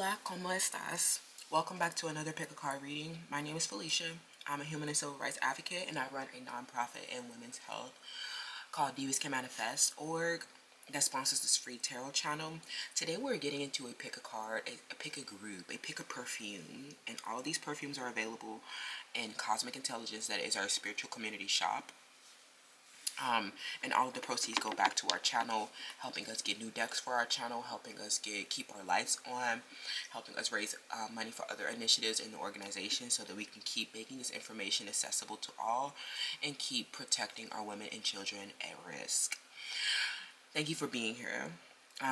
Hola, ¿cómo estás? Welcome back to another pick a card reading. My name is Felicia. I'm a human and civil rights advocate, and I run a nonprofit in women's health called DIVAS Can Manifest org that sponsors this free tarot channel. Today we're getting into a pick a card, a pick a group, a pick a perfume, and all of these perfumes are available in Cosmic Intelligence, that is our spiritual community shop. And all of the proceeds go back to our channel, helping us get new decks for our channel, helping us keep our lights on, helping us raise money for other initiatives in the organization so that we can keep making this information accessible to all and keep protecting our women and children at risk. Thank you for being here.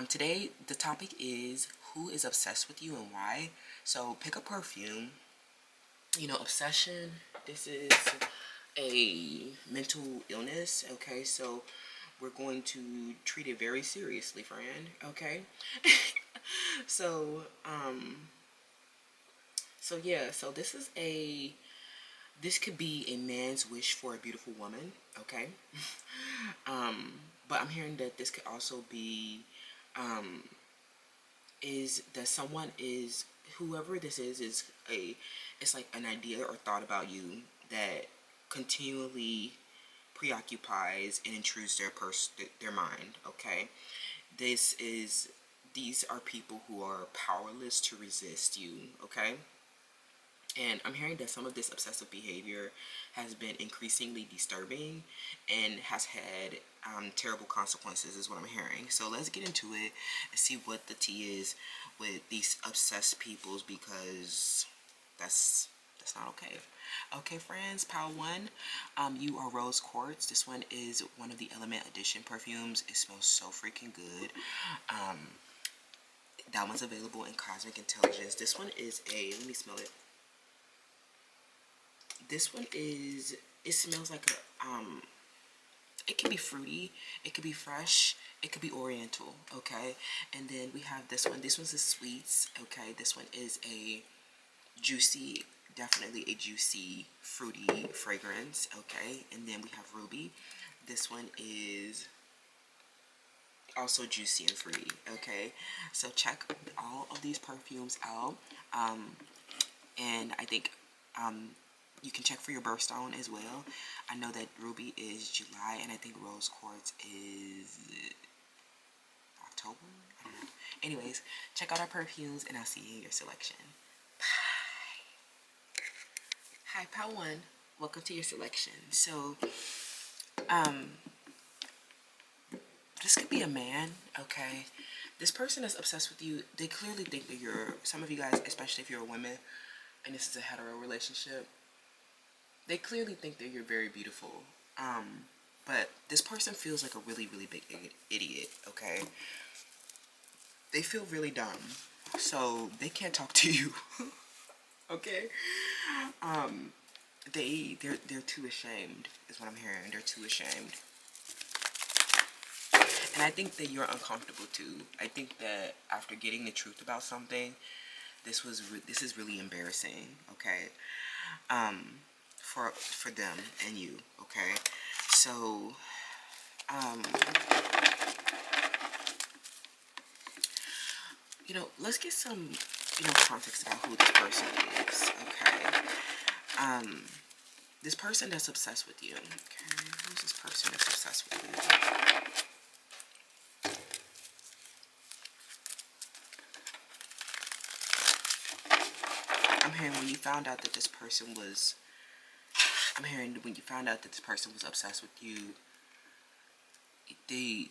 Today, the topic is who is obsessed with you and why. So pick a perfume. You know, obsession, this is a mental illness, okay? So we're going to treat it very seriously, friend, okay? So yeah, so this could be a man's wish for a beautiful woman, okay? But I'm hearing that this could also be is that someone is, whoever this is it's like an idea or thought about you that continually preoccupies and intrudes their mind, okay? These are people who are powerless to resist you, okay? And I'm hearing that some of this obsessive behavior has been increasingly disturbing and has had terrible consequences, is what I'm hearing. So let's get into it and see what the tea is with these obsessed peoples, because that's not okay. Okay, friends, pile one, you are Rose Quartz. This one is one of the Element Edition perfumes. It smells so freaking good. That one's available in Cosmic Intelligence. This one is let me smell it. This one is, it smells like it can be fruity, it could be fresh, it could be oriental, okay? And then we have this one. This one's a sweets, okay? This one is a juicy, definitely a juicy, fruity fragrance, okay? And then we have Ruby. This one is also juicy and fruity, okay? So check all of these perfumes out. And I think you can check for your birthstone as well. I know that Ruby is July, and I think Rose Quartz is October. I don't know. Anyways, check out our perfumes, and I'll see you in your selection. Bye. Hi, Pal One. Welcome to your selection. So, this could be a man, okay? This person is obsessed with you. They clearly think that some of you guys, especially if you're a woman, and this is a hetero relationship, they clearly think that you're very beautiful. But this person feels like a really, really big idiot, okay? They feel really dumb, so they can't talk to you, okay? They're too ashamed, is what I'm hearing. They're too ashamed. And I think that you're uncomfortable too. I think that after getting the truth about something, this is really embarrassing, okay? For them and you, okay? So, you know, let's get some, context about who this person is, okay? This person that's obsessed with you, okay? Who's this person that's obsessed with you? I'm hearing when you found out that this person was obsessed with you, they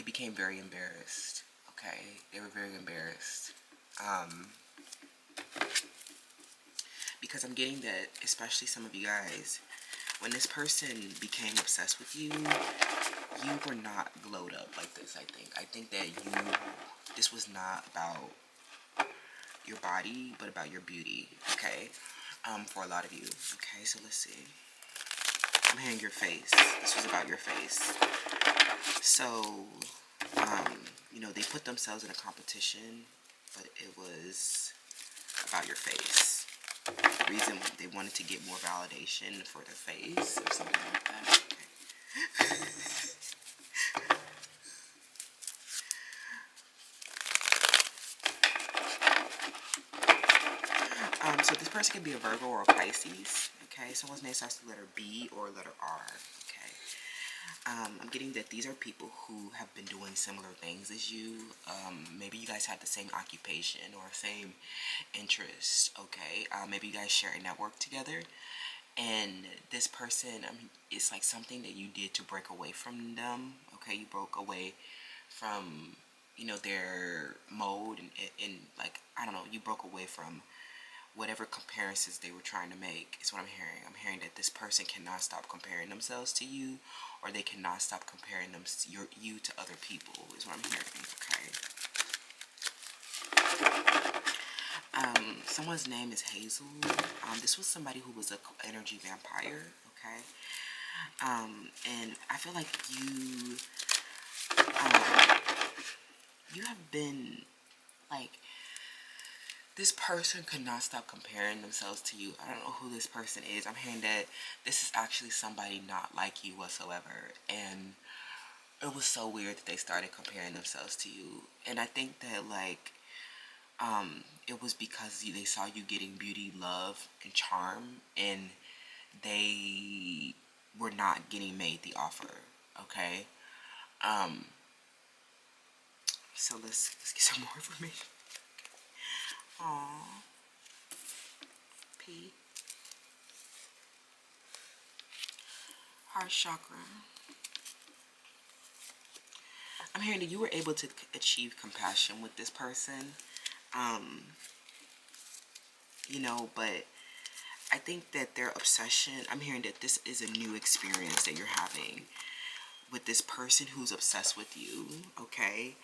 became very embarrassed, okay? They were very embarrassed. Because I'm getting that, especially some of you guys, when this person became obsessed with you, you were not glowed up like this, I think. I think that this was not about your body, but about your beauty, okay? For a lot of you, okay? So let's see. I'm hearing your face. This was about your face. So, they put themselves in a competition, but it was about your face. The reason they wanted to get more validation for their face or something like that. Okay. So this person could be a Virgo or a Pisces. Okay, someone's name starts with the letter B or letter R. Okay. I'm getting that these are people who have been doing similar things as you. Maybe you guys have the same occupation or same interests. Okay. Maybe you guys share a network together. And this person, it's like something that you did to break away from them. Okay, you broke away from, their mode and like, I don't know, you broke away from whatever comparisons they were trying to make is what I'm hearing. I'm hearing that this person cannot stop comparing themselves to you, or they cannot stop comparing you to other people is what I'm hearing. Okay. Someone's name is Hazel. This was somebody who was an energy vampire. Okay. And I feel like you have been like, this person could not stop comparing themselves to you. I don't know who this person is. I'm hearing that this is actually somebody not like you whatsoever. And it was so weird that they started comparing themselves to you. And I think that, like, it was because they saw you getting beauty, love, and charm. And they were not getting made the offer. Okay? So let's get some more information. Aww. P. Heart chakra. I'm hearing that you were able to achieve compassion with this person. But I think that their obsession, I'm hearing that this is a new experience that you're having with this person who's obsessed with you, okay?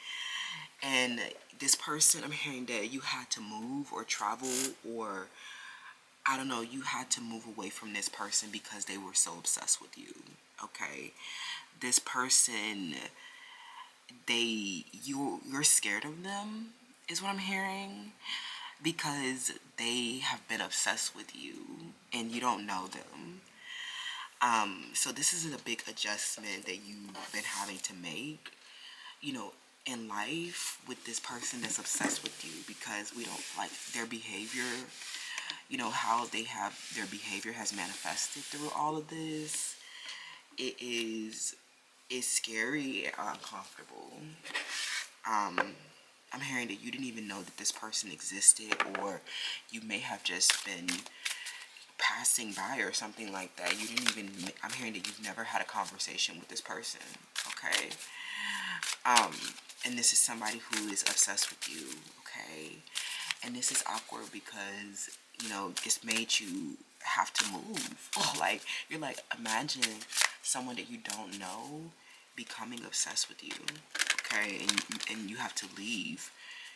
And this person, I'm hearing that you had to move or travel, or I don't know, you had to move away from this person because they were so obsessed with you, okay? This person, you're scared of them is what I'm hearing, because they have been obsessed with you and you don't know them. So this is a big adjustment that you've been having to make, in life with this person that's obsessed with you, because we don't like their behavior, how their behavior has manifested through all of this. It's scary and uncomfortable. I'm hearing that you didn't even know that this person existed, or you may have just been passing by or something like that. I'm hearing that you've never had a conversation with this person, okay? And this is somebody who is obsessed with you, okay? And this is awkward because, it's made you have to move. Like, you're like, imagine someone that you don't know becoming obsessed with you, okay? And you have to leave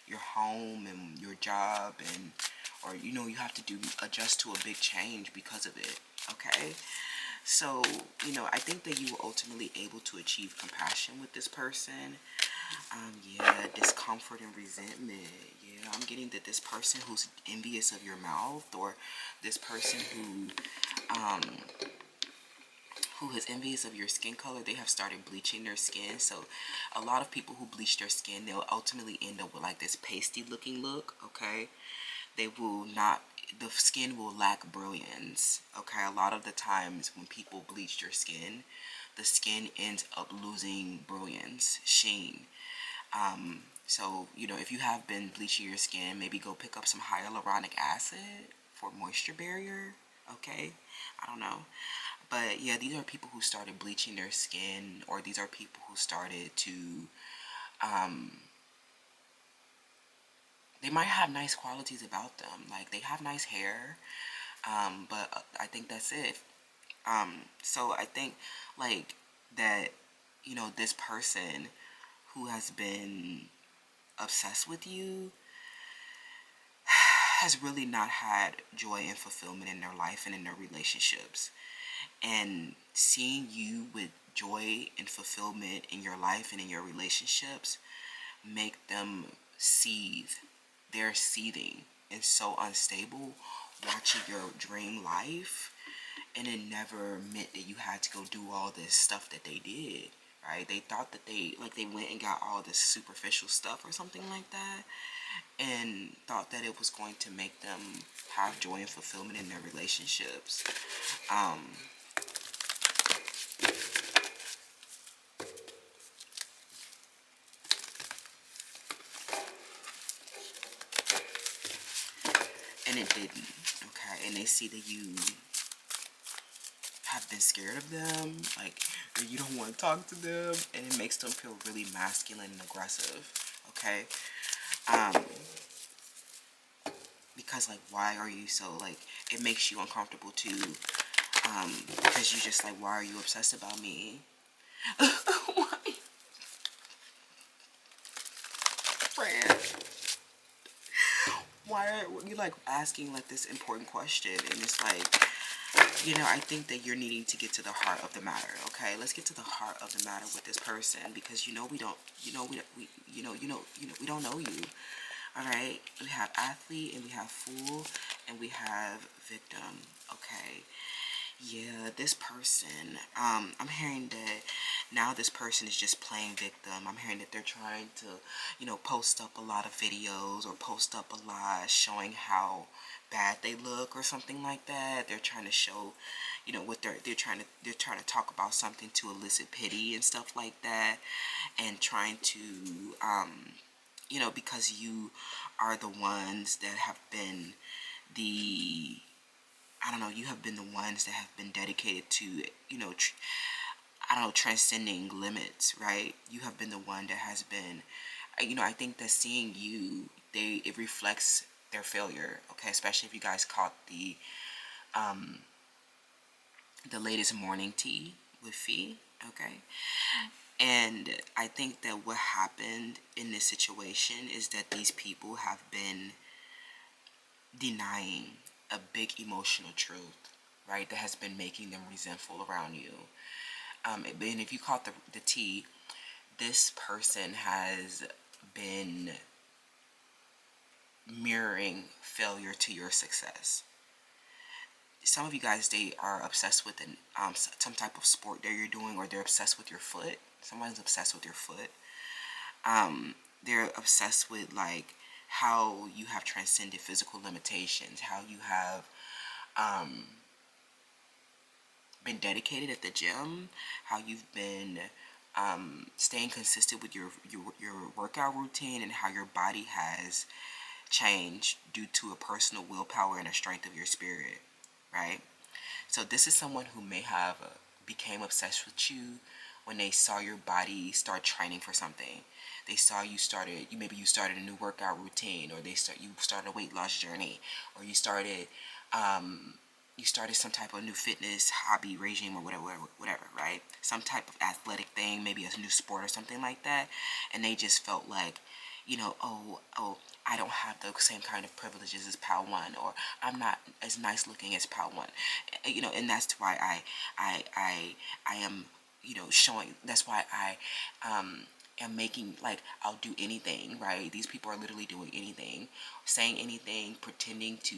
your home and your job, or you have to adjust to a big change because of it, okay? So, I think that you were ultimately able to achieve compassion with this person. Yeah, discomfort and resentment. Yeah, I'm getting that this person who's envious of your mouth, or this person who is envious of your skin color, they have started bleaching their skin. So a lot of people who bleach their skin, they'll ultimately end up with like this pasty looking look, okay? The skin will lack brilliance, okay? A lot of the times when people bleach their skin, the skin ends up losing brilliance, sheen. So, if you have been bleaching your skin, maybe go pick up some hyaluronic acid for moisture barrier, okay? I don't know. But yeah, these are people who started bleaching their skin, or these are people who started to, they might have nice qualities about them. Like, they have nice hair, but I think that's it. So I think, like, that, this person who has been obsessed with you has really not had joy and fulfillment in their life and in their relationships. And seeing you with joy and fulfillment in your life and in your relationships make them seethe. They're seething and so unstable, watching your dream life, and it never meant that you had to go do all this stuff that they did, right? They thought that they went and got all this superficial stuff or something like that, and thought that it was going to make them have joy and fulfillment in their relationships. And it didn't, okay? And they see that you have been scared of them, like, or you don't want to talk to them, and it makes them feel really masculine and aggressive, okay? Because, like, why are you so, like, it makes you uncomfortable too, because you just like, why are you obsessed about me? Why? Fran, why are you, like, asking, like, this important question? And it's like, you know, I think that you're needing to get to the heart of the matter, okay? Let's get to the heart of the matter with this person, because you know we don't, we don't know you. All right, we have athlete and we have fool and we have victim. Okay, yeah, this person, I'm hearing that now this person is just playing victim. I'm hearing that they're trying to, post up a lot of videos or post up a lot showing how bad they look or something like that. They're trying to show, what they're trying to talk about something to elicit pity and stuff like that, and trying to, because you are the ones that have been you have been the ones that have been dedicated to, transcending limits, right? You have been the one that has been, I think that seeing you, it reflects their failure, okay? Especially if you guys caught the latest morning tea with Fee, okay? And I think that what happened in this situation is that these people have been denying a big emotional truth, right? That has been making them resentful around you. And if you caught the tea, this person has been mirroring failure to your success. Some of you guys, they are obsessed with some type of sport that you're doing, or they're obsessed with your foot. Someone's obsessed with your foot. They're obsessed with, like, how you have transcended physical limitations, how you have been dedicated at the gym, how you've been staying consistent with your workout routine, and how your body has changed due to a personal willpower and a strength of your spirit, right? So this is someone who may have became obsessed with you when they saw your body start training for something. They saw you started a new workout routine, or you started a weight loss journey, or you started some type of new fitness hobby regime, or whatever, right? Some type of athletic thing, maybe a new sport or something like that, and they just felt like, oh, I don't have the same kind of privileges as Pal 1, or I'm not as nice looking as Pal 1, and that's why I am, showing, that's why I am making, like, I'll do anything, right? These people are literally doing anything, saying anything, pretending to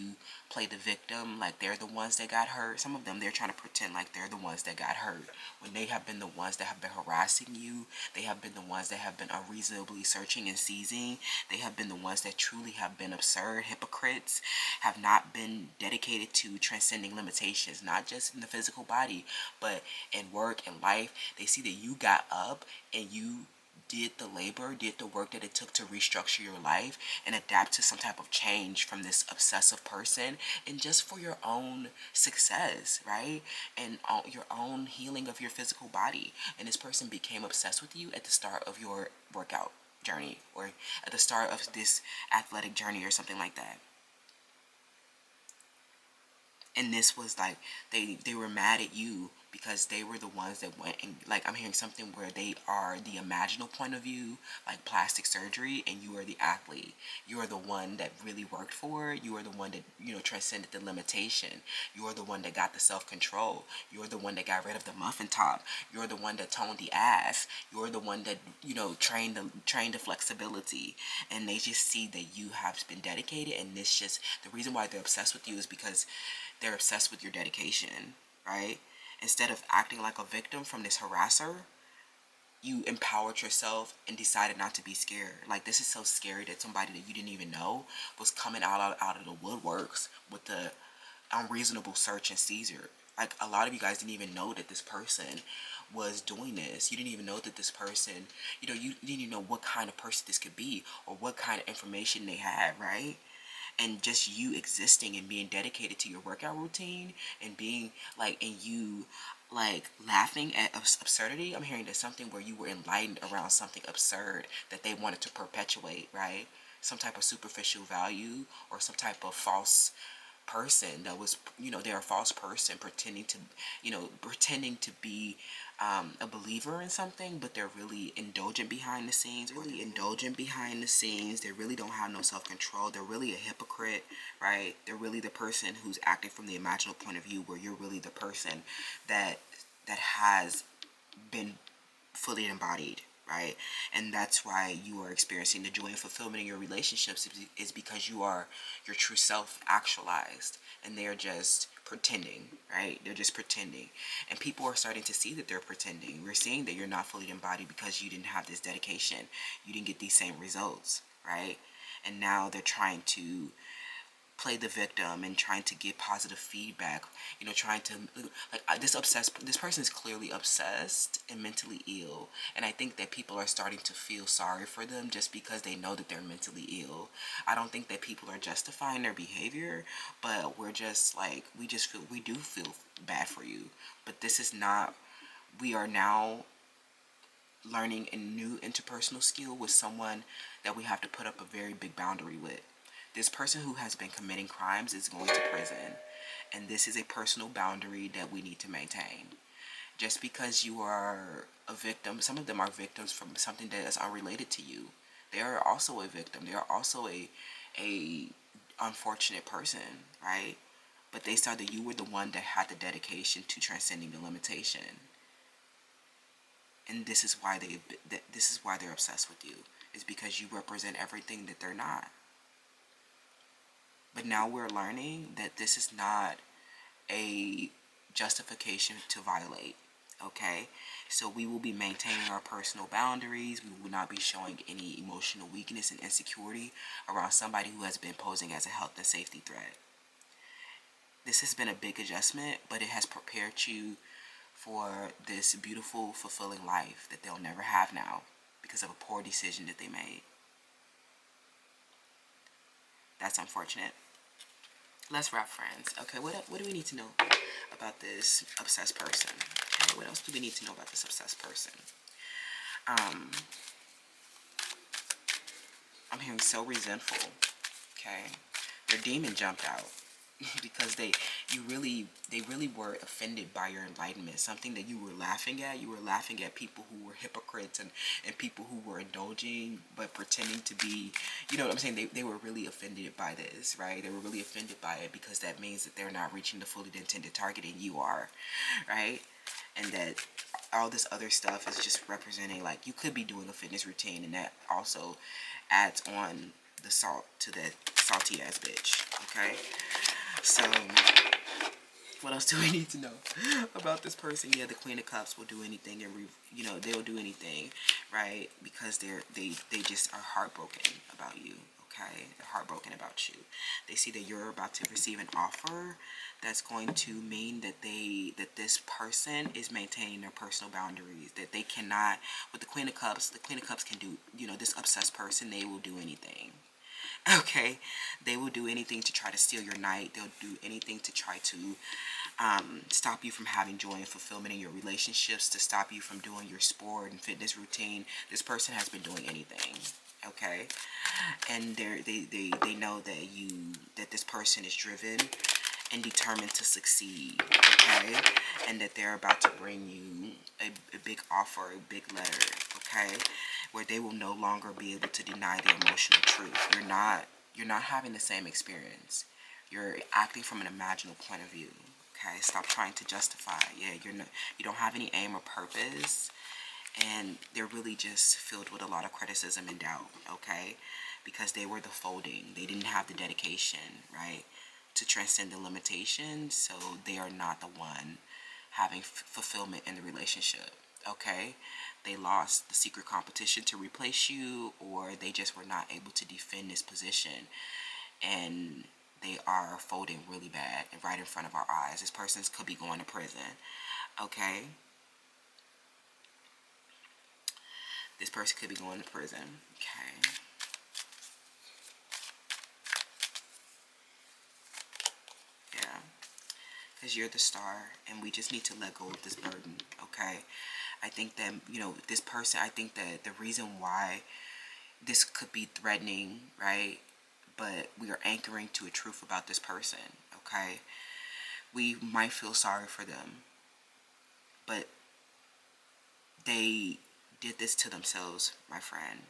play the victim, like they're the ones that got hurt. Some of them, they're trying to pretend like they're the ones that got hurt, when they have been the ones that have been harassing you. They have been the ones that have been unreasonably searching and seizing. They have been the ones that truly have been absurd hypocrites, have not been dedicated to transcending limitations, not just in the physical body, but in work and life. They see that you got up and you did the labor, did the work that it took to restructure your life and adapt to some type of change from this obsessive person, and just for your own success, right? And your own healing of your physical body. And this person became obsessed with you at the start of your workout journey, or at the start of this athletic journey, or something like that. And this was like, they were mad at you because they were the ones that went and, like, I'm hearing something where they are the imaginal point of view, like plastic surgery, and you are the athlete. You are the one that really worked for it. You are the one that, transcended the limitation. You are the one that got the self-control. You're the one that got rid of the muffin top. You're the one that toned the ass. You're the one that, trained the flexibility. And they just see that you have been dedicated, and this just, the reason why they're obsessed with you is because they're obsessed with your dedication, right? Instead of acting like a victim from this harasser, you empowered yourself and decided not to be scared. Like, this is so scary that somebody that you didn't even know was coming out of the woodworks with the unreasonable search and seizure. Like, a lot of you guys didn't even know that this person was doing this. You didn't even know that this person, you didn't even know what kind of person this could be or what kind of information they had, right? And just you existing and being dedicated to your workout routine and being like, and you like laughing at absurdity. I'm hearing that something where you were enlightened around something absurd that they wanted to perpetuate, right? Some type of superficial value or some type of false person that was, they're a false person pretending to be a believer in something, but they're really indulgent behind the scenes. They really don't have no self-control. They're really a hypocrite, right? They're really the person who's acting from the imaginal point of view, where you're really the person that has been fully embodied, right? And that's why you are experiencing the joy and fulfillment in your relationships, is because you are your true self actualized, and they are just pretending, right? They're just pretending, and people are starting to see that they're pretending. We're seeing that you're not fully embodied because you didn't have this dedication. You didn't get these same results, right? And now they're trying to play the victim and trying to get positive feedback, trying to, like, this person is clearly obsessed and mentally ill, and I think that people are starting to feel sorry for them just because they know that they're mentally ill. I don't think that people are justifying their behavior, but we're just like, we do feel bad for you. But this is not, we are now learning a new interpersonal skill with someone that we have to put up a very big boundary with. This person who has been committing crimes is going to prison, and this is a personal boundary that we need to maintain. Just because you are a victim, some of them are victims from something that is unrelated to you. They are also a victim. They are also a unfortunate person, right? But they saw that you were the one that had the dedication to transcending the limitation, and this is why they're obsessed with you. Is because you represent everything that they're not. But now we're learning that this is not a justification to violate, okay? So we will be maintaining our personal boundaries. We will not be showing any emotional weakness and insecurity around somebody who has been posing as a health and safety threat. This has been a big adjustment, but it has prepared you for this beautiful, fulfilling life that they'll never have now because of a poor decision that they made. That's unfortunate. Let's wrap, friends. Okay, what do we need to know about this obsessed person? Okay, what else do we need to know about this obsessed person? I'm hearing so resentful. Okay, their demon jumped out because they really were offended by your enlightenment. Something that you were laughing at. You were laughing at people who were hypocrites and people who were indulging but pretending to be, you know what I'm saying? They were really offended by this, right? They were really offended by it because that means that they're not reaching the fully intended target, and you are, right? And that all this other stuff is just representing, like, you could be doing a fitness routine, and that also adds on the salt to that salty ass bitch. Okay, so what else do we need to know about this person? Yeah, the Queen of Cups will do anything, and they'll do anything, right? Because they just are heartbroken about you. Okay, they're heartbroken about you. They see that you're about to receive an offer that's going to mean that this person is maintaining their personal boundaries. That they cannot, with the Queen of Cups can do, this obsessed person, they will do anything. Okay, they will do anything to try to steal your night. They'll do anything to try to stop you from having joy and fulfillment in your relationships, to stop you from doing your sport and fitness routine. This person has been doing anything. Okay, and they know that this person is driven and determined to succeed. Okay, and that they're about to bring you a big offer, a big letter. Okay, where they will no longer be able to deny the emotional truth. You're not having the same experience. You're acting from an imaginal point of view. Okay, stop trying to justify. Yeah, you don't have any aim or purpose, and they're really just filled with a lot of criticism and doubt. Okay, because they were the folding. They didn't have the dedication, right, to transcend the limitations. So they are not the one having fulfillment in the relationship. Okay, they lost the secret competition to replace you, or they just were not able to defend this position, and they are folding really bad and right in front of our eyes. This person could be going to prison. Okay, this person could be going to prison. Okay. Yeah, because you're the star, and we just need to let go of this burden. Okay, I think that, this person, I think that the reason why this could be threatening, right? But we are anchoring to a truth about this person, okay? We might feel sorry for them, but they did this to themselves, my friend.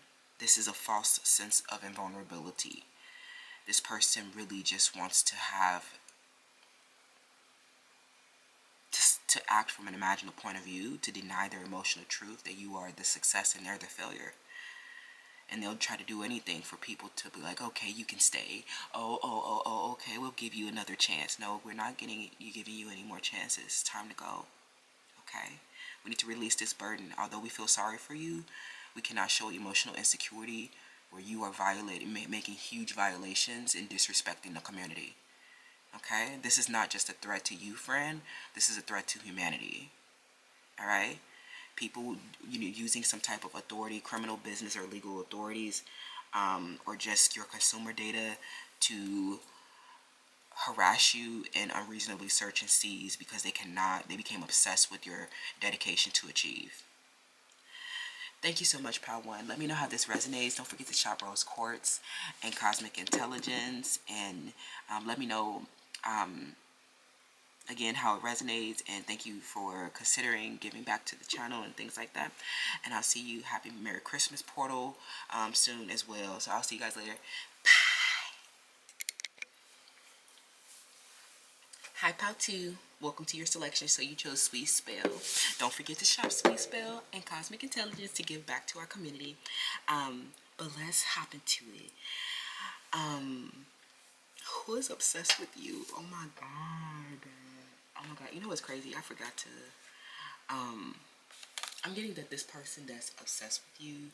This is a false sense of invulnerability. This person really just wants to to act from an imaginal point of view, to deny their emotional truth that you are the success and they're the failure. And they'll try to do anything for people to be like, okay, you can stay. Oh, okay, we'll give you another chance. No, we're not giving you any more chances. It's time to go. Okay? We need to release this burden. Although we feel sorry for you, we cannot show emotional insecurity where you are making huge violations and disrespecting the community. Okay? This is not just a threat to you, friend. This is a threat to humanity. All right? People, using some type of authority, criminal, business, or legal authorities, or just your consumer data to harass you and unreasonably search and seize because they became obsessed with your dedication to achieve. Thank you so much, Pal One. Let me know how this resonates. Don't forget to shop Rose Quartz and Cosmic Intelligence, and let me know again how it resonates, and thank you for considering giving back to the channel and things like that. And I'll see you, happy Merry Christmas portal soon as well. So I'll see you guys later. Hi, Pal 2. Welcome to your selection. So you chose Sweet Spell. Don't forget to shop Sweet Spell and Cosmic Intelligence to give back to our community. But let's hop into it. Who is obsessed with you? Oh my god. Oh my god. You know what's crazy? I forgot to I'm getting that this person that's obsessed with you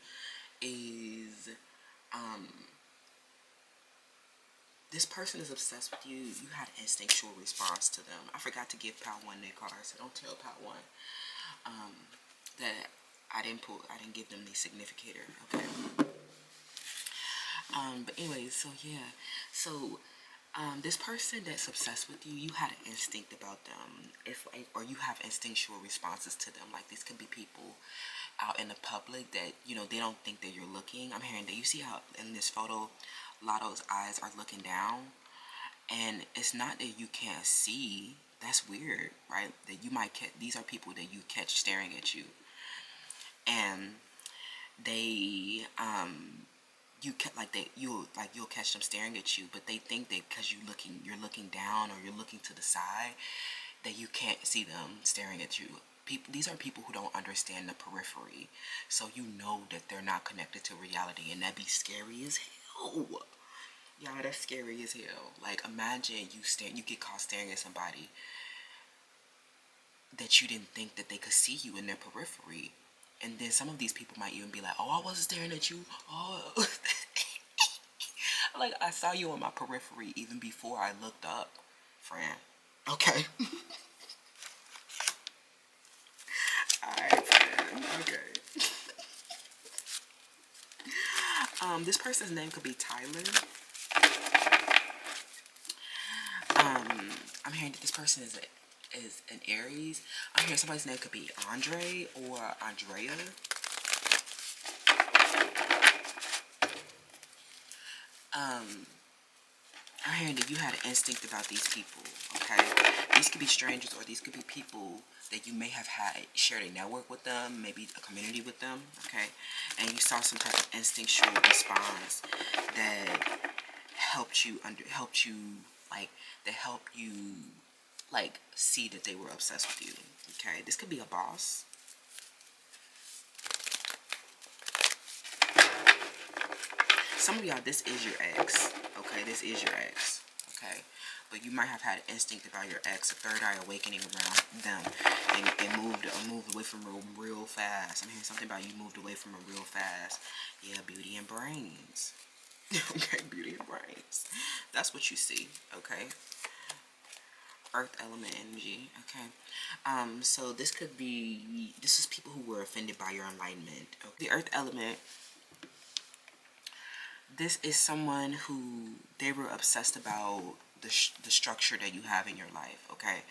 is this person is obsessed with you. You had an instinctual response to them. I forgot to give Pal 1 their cards, so don't tell Pal 1 that I didn't give them the significator, okay? But anyways, so yeah. So this person that's obsessed with you, you had an instinct about them, or you have instinctual responses to them. Like, this could be people out in the public that, they don't think that you're looking. I'm hearing that you see how in this photo, Lotto's eyes are looking down, and it's not that you can't see. That's weird, right? That you might catch. These are people that you catch staring at you, and they you'll catch them staring at you, but they think that because you're looking down, or you're looking to the side, that you can't see them staring at you. These are people who don't understand the periphery, so that they're not connected to reality, and that'd be scary as hell. Y'all, that's scary as hell. Like, imagine you get caught staring at somebody that you didn't think that they could see you in their periphery. And then some of these people might even be like, oh, I wasn't staring at you. Oh. Like, I saw you on my periphery even before I looked up, friend. Okay. Alright, friend. Okay. This person's name could be Tyler. I'm hearing that this person is an Aries. I'm hearing somebody's name could be Andre or Andrea. I'm hearing that you had an instinct about these people, okay? These could be strangers, or these could be people that you may have shared a network with them, maybe a community with them, okay? And you saw some type of instinctual response that helped you see that they were obsessed with you, okay? This could be a boss. Some of y'all, this is your ex, okay? This is your ex, okay? but you might have had an instinct about your ex, a third eye awakening around them, and moved away from real fast. I'm hearing something about you moved away from her real fast. Yeah, beauty and brains. Okay, beauty and brains. That's what you see, okay? Earth element energy, okay? So this is people who were offended by your enlightenment. Okay? The earth element, this is someone who, they were obsessed about the structure that you have in your life, okay?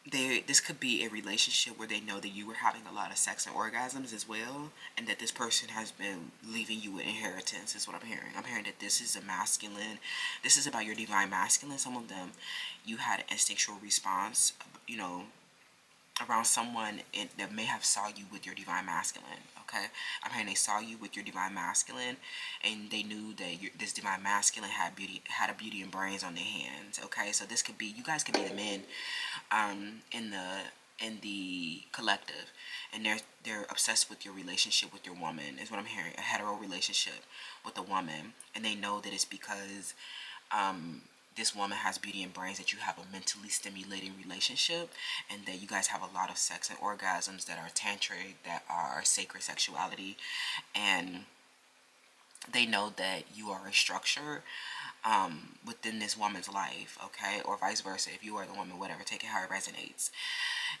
This could be a relationship where they know that you were having a lot of sex and orgasms as well, and that this person has been leaving you an inheritance, is what I'm hearing. I'm hearing that this is a masculine. This is about your divine masculine. Some of them, you had an instinctual response, you know, around someone that may have saw you with your divine masculine, okay? I'm hearing they saw you with your divine masculine, and they knew that this divine masculine had a beauty and brains on their hands, okay? So this could be, you guys could be the men in the collective, and they're obsessed with your relationship with your woman, is what I'm hearing. A hetero relationship with a woman, and they know that it's because this woman has beauty and brains, that you have a mentally stimulating relationship, and that you guys have a lot of sex and orgasms that are tantric, that are sacred sexuality, and they know that you are a structure within this woman's life, okay? Or vice versa, if you are the woman, whatever, take it how it resonates.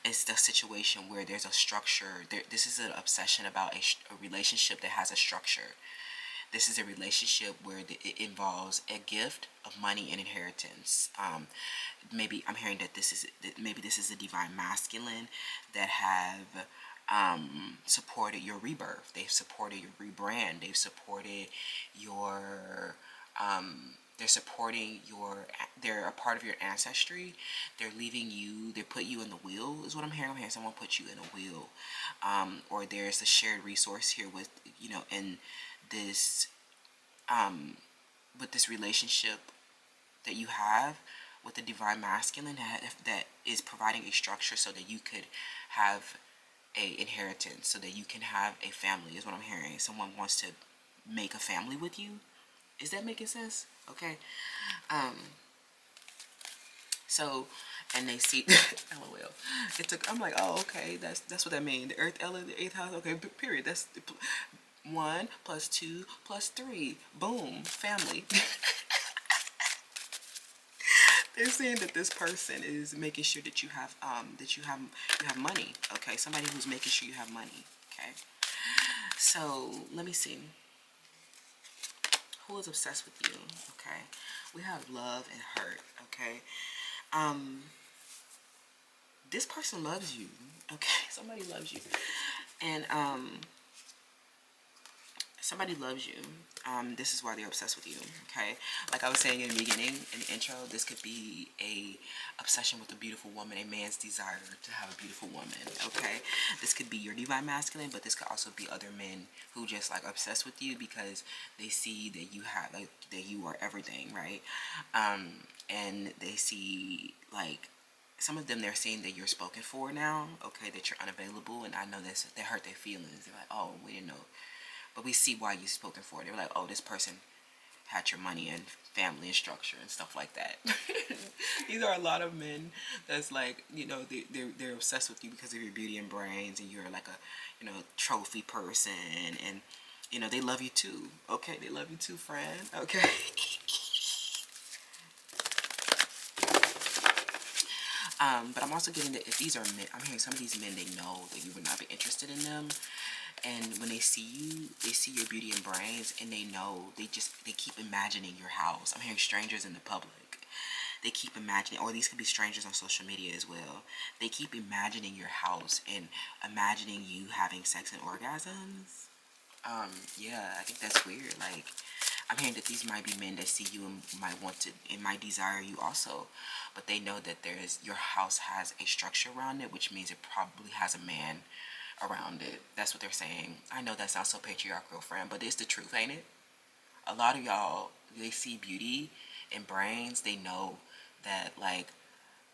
It's the situation where there's a structure. This is an obsession about a relationship that has a structure. This is a relationship where it involves a gift of money and inheritance. Maybe I'm hearing that this is a divine masculine that have supported your rebirth. They've supported your rebrand. They've supported your they're a part of your ancestry. They're leaving you, they put you in the wheel, is what I'm hearing. I'm hearing someone put you in a wheel. Or there's a shared resource here with, you know, in this with this relationship that you have with the divine masculine that is providing a structure so that you could have a inheritance, so that you can have a family, is what I'm hearing. Someone wants to make a family with you. Is that making sense? Okay. So, and they see LOL. I'm like, oh, okay, that's what that means. The earth element, the eighth house, okay, period. That's 1 + 2 + 3. Boom, family. They're saying that this person is making sure that you have money. Okay, somebody who's making sure you have money. Okay. So let me see. Who is obsessed with you? Okay. We have love and hurt. Okay. This person loves you. Okay. Somebody loves you. And somebody loves you. This is why they're obsessed with you. Okay. Like I was saying in the beginning, in the intro, this could be a obsession with a beautiful woman, a man's desire to have a beautiful woman. Okay. This could be your divine masculine, but this could also be other men who just like obsessed with you because they see that you have that you are everything, right? And they see like some of them, they're seeing that you're spoken for now, okay, that you're unavailable, and I know that hurt their feelings. They're like, oh, we didn't know. But we see why you spoken for. They were like, oh, this person had your money and family and structure and stuff like that. These are a lot of men that's like, you know, they're obsessed with you because of your beauty and brains, and you're like a, you know, trophy person, and, you know, they love you too. Okay, they love you too, friend. Okay. But I'm also getting that if these are men, I'm hearing some of these men, they know that you would not be interested in them. And when they see you, they see your beauty and brains, and they know, they keep imagining your house. I'm hearing strangers in the public. They keep imagining, or these could be strangers on social media as well. They keep imagining your house and imagining you having sex and orgasms. Yeah, I think that's weird. Like, I'm hearing that these might be men that see you and might desire you also, but they know that your house has a structure around it, which means it probably has a man around it. That's what they're saying. I know that sounds so patriarchal, friend, but it's the truth, ain't it? A lot of y'all, they see beauty and brains. They know that like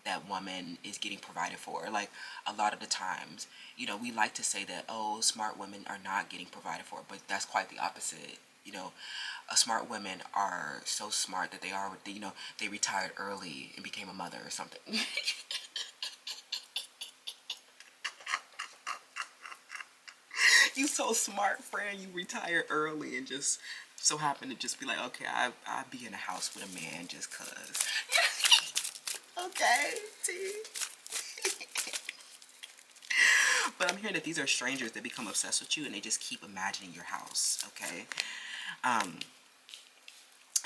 that woman is getting provided for. Like a lot of the times, you know, we like to say that, oh, smart women are not getting provided for, but that's quite the opposite. you know, smart women are so smart that they are, you know, they retired early and became a mother or something. You so smart, friend. You retired early and just so happen to just be like, okay, I'll be in a house with a man just cause. Okay, see. But I'm hearing that these are strangers that become obsessed with you and they just keep imagining your house, okay?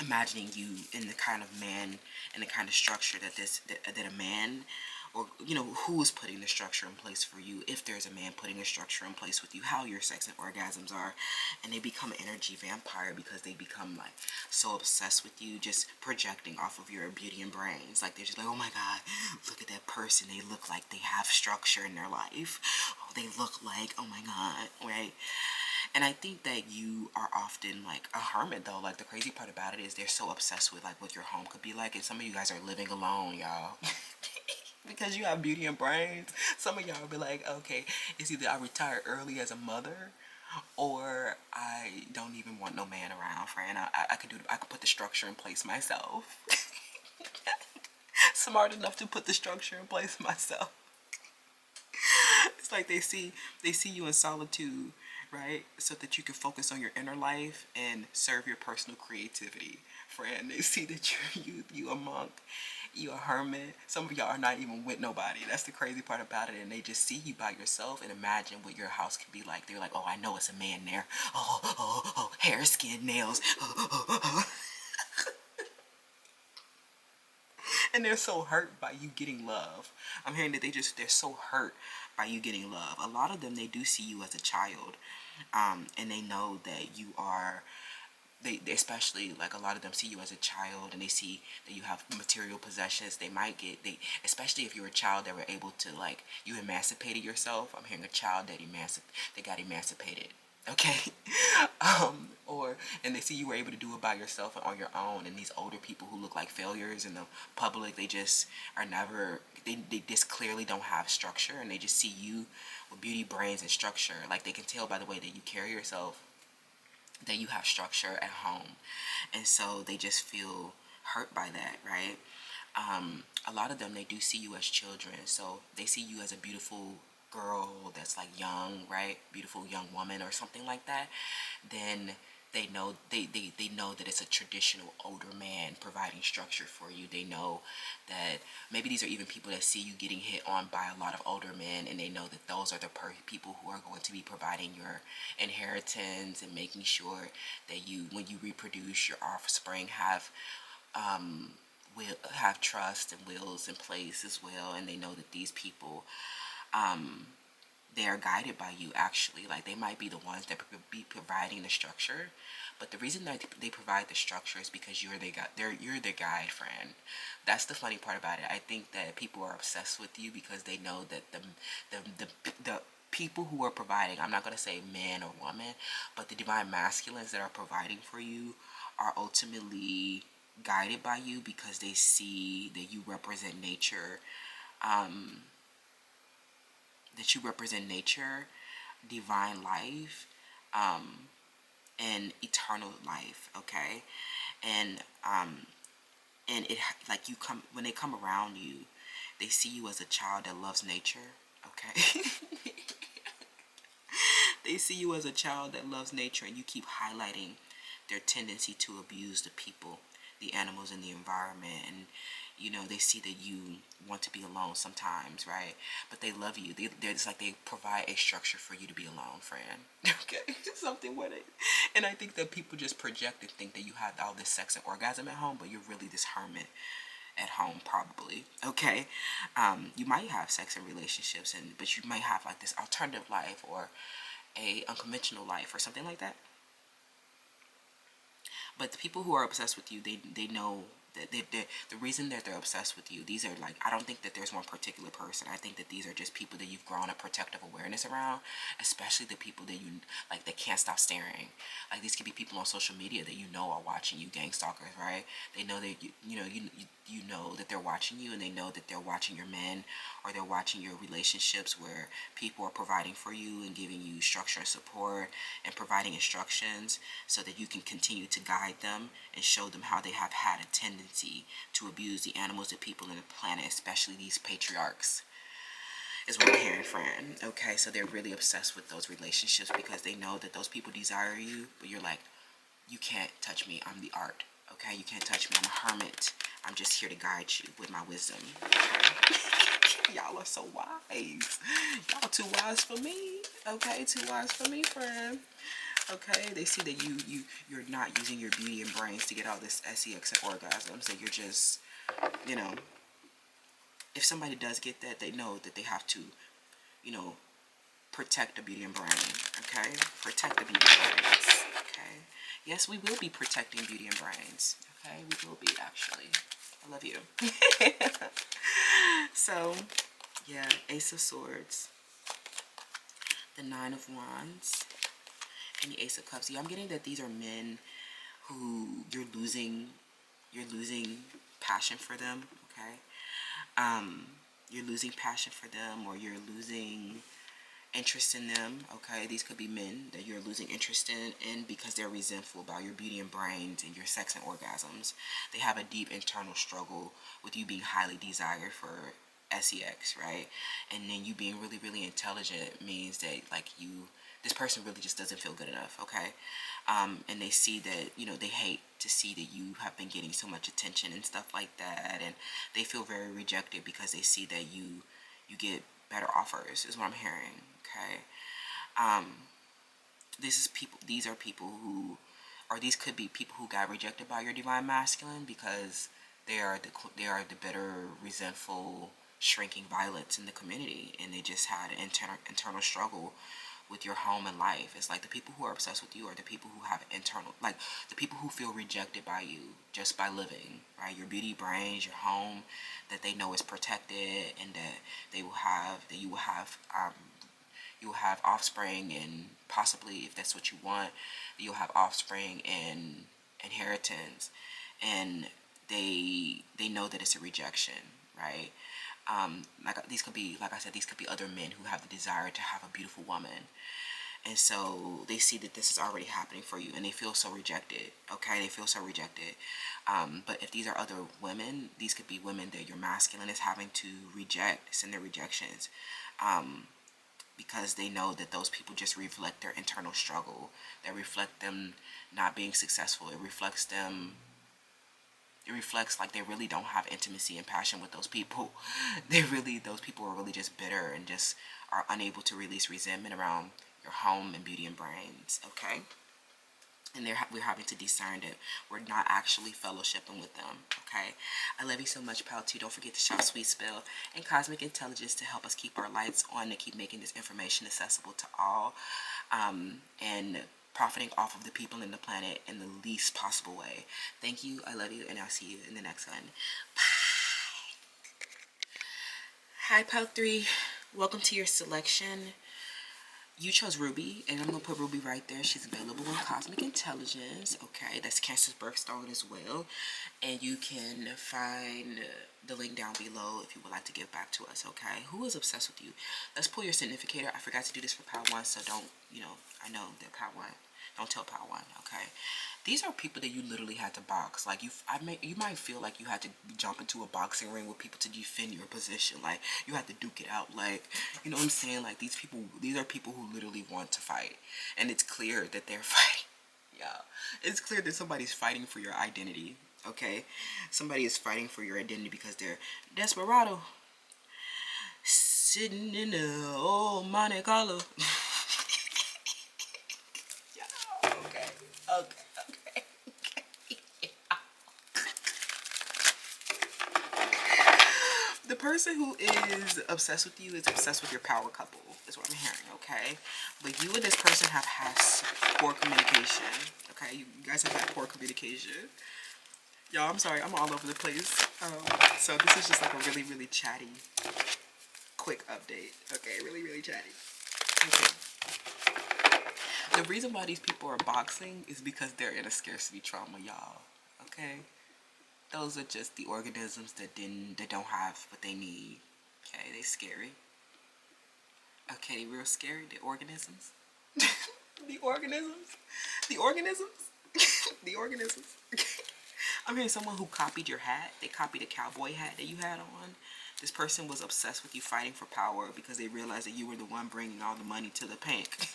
Imagining you in the kind of man and the kind of structure that a man, or you know, who is putting the structure in place for you, if there's a man putting a structure in place with you, how your sex and orgasms are. And they become an energy vampire because they become like so obsessed with you, just projecting off of your beauty and brains. Like they're just like, oh my god, look at that person, they look like they have structure in their life. Oh, they look like, oh my god, right? And I think that you are often like a hermit though. Like the crazy part about it is they're so obsessed with like what your home could be like. And some of you guys are living alone, y'all. Because you have beauty and brains. Some of y'all will be like, okay, it's either I retired early as a mother or I don't even want no man around, friend. I could put the structure in place myself. Smart enough to put the structure in place myself. It's like they see you in solitude, right? So that you can focus on your inner life and serve your personal creativity. Friend, they see that you a monk, you a hermit. Some of y'all are not even with nobody. That's the crazy part about it. And they just see you by yourself and imagine what your house can be like. They're like, oh, I know it's a man there. Oh, hair, skin, nails. And they're so hurt by you getting love. I'm hearing that they're so hurt by you getting love. A lot of them, they do see you as a child, and they know that you are. They especially like a lot of them see you as a child, and they see that you have material possessions. They might get especially if you're a child that were able to like you emancipated yourself. I'm hearing a child that got emancipated. Okay. Or and they see you were able to do it by yourself and on your own, and these older people who look like failures in the public, they just are never they just clearly don't have structure, and they just see you with beauty, brains, and structure. Like they can tell by the way that you carry yourself that you have structure at home, and so they just feel hurt by that, right? A lot of them, they do see you as children, so they see you as a beautiful girl that's like young, right? Beautiful young woman or something like that. Then they know that it's a traditional older man providing structure for you. They know that maybe these are even people that see you getting hit on by a lot of older men, and they know that those are the people who are going to be providing your inheritance and making sure that you, when you reproduce, your offspring will have trust and wills in place as well. And they know that these people, they are guided by you, actually. Like they might be the ones that be providing the structure, but the reason that they provide the structure is because you're their guide, friend. That's the funny part about it. I think that people are obsessed with you because they know that the people who are providing, I'm not going to say man or woman, but the divine masculines that are providing for you are ultimately guided by you because they see that you represent nature, divine life, and eternal life. Okay, and it like you come when they come around you, they see you as a child that loves nature. Okay. They see you as a child that loves nature, and you keep highlighting their tendency to abuse the people, the animals, and the environment. And you know, they see that you want to be alone sometimes, right? But they love you. They're just like, they provide a structure for you to be alone, friend. Okay, something with it. And I think that people just project and think that you have all this sex and orgasm at home, but you're really this hermit at home, probably. Okay, you might have sex and relationships, but you might have like this alternative life or a unconventional life or something like that. But the people who are obsessed with you, they know the reason that they're obsessed with you, these are like, I don't think that there's one particular person. I think that these are just people that you've grown a protective awareness around, especially the people that you like that can't stop staring. Like these could be people on social media that you know are watching you, gang stalkers, right? They know that you know that they're watching you, and they know that they're watching your men, or they're watching your relationships where people are providing for you and giving you structure and support and providing instructions so that you can continue to guide them and show them how they have had a tendency to abuse the animals, the people, and the planet, especially these patriarchs, is what I'm hearing, friend. Okay, so they're really obsessed with those relationships because they know that those people desire you, but you're like, you can't touch me. I'm the art. Okay, you can't touch me. I'm a hermit. I'm just here to guide you with my wisdom. Okay? Y'all are so wise. Y'all too wise for me. Okay, too wise for me, friend. Okay, they see that you're not using your beauty and brains to get all this sex and orgasms. That you're just, if somebody does get that, they know that they have to, protect the beauty and brain. Okay, protect the beauty and brains. Okay, yes, we will be protecting beauty and brains. Okay, we will be, actually. I love you. So, yeah, Ace of Swords, the Nine of Wands, and the Ace of Cups. Yeah, I'm getting that these are men who you're losing passion for them. Okay, you're losing passion for them, or you're losing interest in them. Okay, these could be men that you're losing interest in because they're resentful about your beauty and brains and your sex and orgasms. They have a deep internal struggle with you being highly desired for sex, right? And then you being really, really intelligent means that like this person really just doesn't feel good enough. Okay, and they see that they hate to see that you have been getting so much attention and stuff like that, and they feel very rejected because they see that you get better offers, is what I'm hearing. Okay, these are people who, or these could be people who got rejected by your divine masculine because they are the bitter, resentful, shrinking violets in the community, and they just had an internal struggle with your home and life. It's like the people who are obsessed with you are the people who have internal, like the people who feel rejected by you just by living, right? Your beauty, brains, your home, that they know is protected, and that you will have offspring, and possibly, if that's what you want, you'll have offspring and inheritance, and they know that it's a rejection, right? These could be, like I said, these could be other men who have the desire to have a beautiful woman. And so they see that this is already happening for you, and they feel so rejected. Okay, they feel so rejected. But if these are other women, these could be women that your masculine is having to reject, send their rejections, because they know that those people just reflect their internal struggle. They reflect them not being successful. It reflects like they really don't have intimacy and passion with those people. Those people are really just bitter and just are unable to release resentment around your home and beauty and brains. Okay, and we're having to discern that we're not actually fellowshipping with them. Okay, I love you so much, pal. Too. Don't forget to shop Sweet Spell and Cosmic Intelligence to help us keep our lights on, to keep making this information accessible to all, and profiting off of the people in the planet in the least possible way. Thank you. I love you, and I'll see you in the next one. Bye. Hi, pal 3. Welcome to your selection. You chose Ruby, and I'm going to put Ruby right there. She's available in Cosmic Intelligence. Okay, that's Cancer's birthstone as well. And you can find the link down below if you would like to give back to us, okay? Who is obsessed with you? Let's pull your significator. I forgot to do this for Power 1, so don't, I know that Power 1. Don't tell Power 1, okay? These are people that you literally had to box. Like, you might feel like you had to jump into a boxing ring with people to defend your position. Like, you had to duke it out. Like, you know what I'm saying? Like, these are people who literally want to fight. And it's clear that they're fighting. Yeah. It's clear that somebody's fighting for your identity, okay? Somebody is fighting for your identity because they're desperado. Sitting in the old Monte Carlo. Yeah, okay. The person who is obsessed with you is obsessed with your power couple, is what I'm hearing, okay? But you and this person have had poor communication, okay? You guys have had poor communication. Y'all, I'm sorry, I'm all over the place. So this is just like a really, really chatty, quick update. Okay, really, really chatty. Okay. The reason why these people are boxing is because they're in a scarcity trauma, y'all. Okay? Those are just the organisms that don't have what they need. Okay, they scary. Okay, they real scary. The organisms. The organisms. The organisms. The organisms. I'm hearing someone who copied your hat. They copied a cowboy hat that you had on. This person was obsessed with you fighting for power because they realized that you were the one bringing all the money to the bank.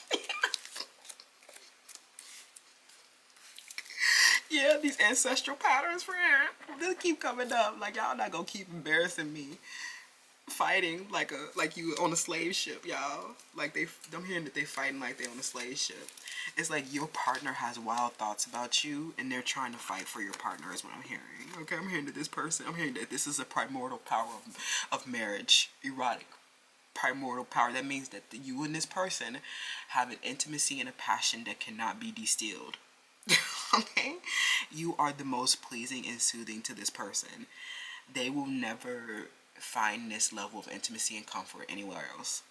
Yeah, these ancestral patterns, friend. They keep coming up. Like, y'all not gonna keep embarrassing me fighting like you on a slave ship, y'all. Like I'm hearing that they fighting like they on a slave ship. It's like your partner has wild thoughts about you and they're trying to fight for your partner is what I'm hearing. Okay, I'm hearing that I'm hearing that this is a primordial power of marriage, erotic primordial power. That means that you and this person have an intimacy and a passion that cannot be distilled. Okay? You are the most pleasing and soothing to this person. They will never find this level of intimacy and comfort anywhere else.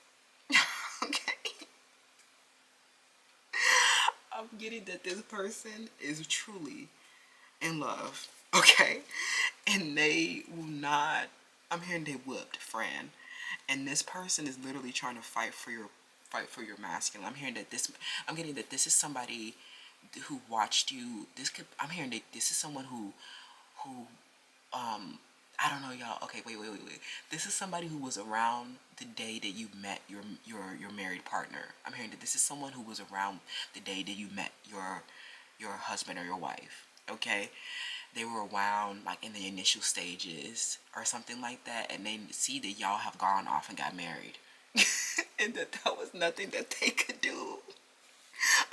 Okay? I'm getting that this person is truly in love. Okay? And they will not, I'm hearing they whooped Fran. And this person is literally trying to fight for your masculine. I'm getting that this is somebody who watched you. I'm hearing that this is someone who I don't know, y'all. Okay, wait. This is somebody who was around the day that you met your married partner. I'm hearing that this is someone who was around the day that you met your husband or your wife. Okay, they were around like in the initial stages or something like that, and they see that y'all have gone off and got married, and that was nothing that they could do.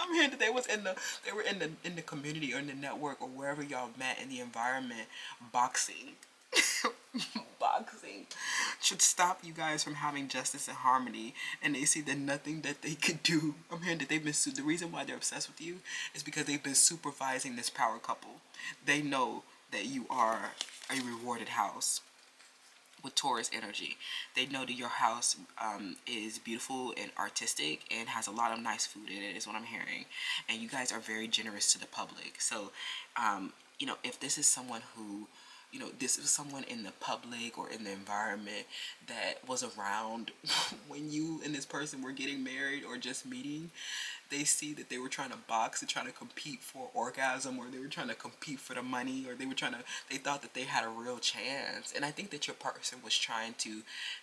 I'm hearing that they were in the community or in the network or wherever y'all met in the environment boxing. Boxing should stop you guys from having justice and harmony, and they see that nothing that they could do. I'm hearing that the reason why they're obsessed with you is because they've been supervising this power couple. They know that you are a rewarded house with Taurus energy. They know that your house is beautiful and artistic and has a lot of nice food in it, is what I'm hearing. And you guys are very generous to the public. So, if this is someone who, this is someone in the public or in the environment that was around when you and this person were getting married or just meeting, they see that they were trying to box and trying to compete for orgasm, or they were trying to compete for the money, or they thought that they had a real chance. And I think that your person was trying to